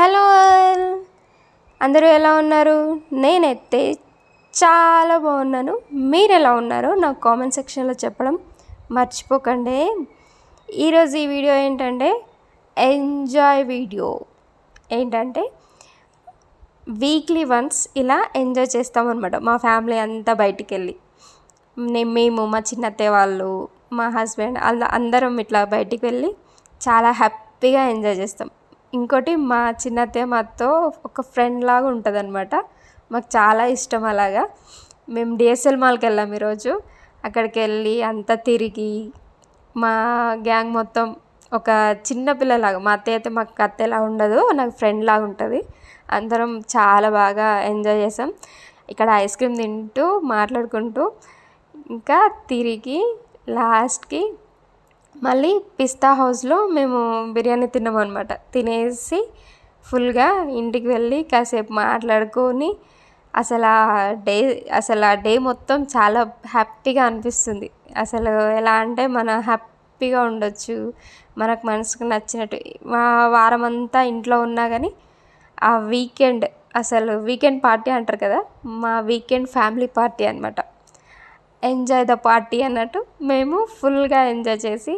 Hello అందరూ ఎలా ఉన్నారు? నేనైతే చాలా బాగున్నాను. మీరు ఎలా ఉన్నారో నాకు కామెంట్ సెక్షన్లో చెప్పడం మర్చిపోకండి. ఈరోజు ఈ వీడియో ఏంటంటే ఎంజాయ్ వీడియో. ఏంటంటే వీక్లీ వన్స్ ఇలా ఎంజాయ్ చేస్తామన్నమాట. మా ఫ్యామిలీ అంతా బయటికి వెళ్ళి మేము మా చిన్నత్తయ్య వాళ్ళు మా హస్బెండ్ అందరం ఇట్లా బయటికి వెళ్ళి చాలా హ్యాపీగా ఎంజాయ్ చేస్తాం. ఇంకోటి మా చిన్నత్తయ్య మాతో ఒక ఫ్రెండ్ లాగా ఉంటుంది అనమాట. మాకు చాలా ఇష్టం అలాగా. మేము డిఎస్ఎల్ మాల్కి వెళ్ళాము ఈరోజు. అక్కడికి వెళ్ళి అంతా తిరిగి మా గ్యాంగ్ మొత్తం ఒక చిన్న పిల్లలాగా, మా అత్తయ్య అయితే మాకు అత్తయ్యలా ఉండదు, నాకు ఫ్రెండ్ లాగా ఉంటుంది. అందరం చాలా బాగా ఎంజాయ్ చేసాం. ఇక్కడ ఐస్ క్రీమ్ తింటూ మాట్లాడుకుంటూ ఇంకా తిరిగి లాస్ట్కి మళ్ళీ పిస్తా హౌస్లో మేము బిర్యానీ తిన్నాం అనమాట. తినేసి ఫుల్గా ఇంటికి వెళ్ళి కాసేపు మాట్లాడుకొని అసలు ఆ డే మొత్తం చాలా హ్యాపీగా అనిపిస్తుంది. అసలు ఎలా అంటే మనం హ్యాపీగా ఉండొచ్చు, మనకు మనసుకు నచ్చినట్టు. మా వారం అంతా ఇంట్లో ఉన్నా కానీ ఆ వీకెండ్ వీకెండ్ పార్టీ అంటారు కదా, మా వీకెండ్ ఫ్యామిలీ పార్టీ అనమాట. ఎంజాయ్ ద పార్టీ అన్నట్టు మేము ఫుల్గా ఎంజాయ్ చేసి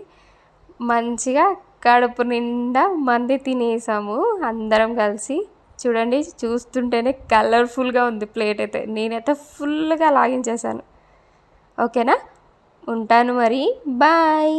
మంచిగా కడుపు నిండా మంది తినేసాము అందరం కలిసి. చూడండి, చూస్తుంటేనే కలర్ఫుల్గా ఉంది ప్లేట్ అయితే. నేనైతే ఫుల్గా లాగించేసాను. ఓకేనా, ఉంటాను మరి, బాయ్.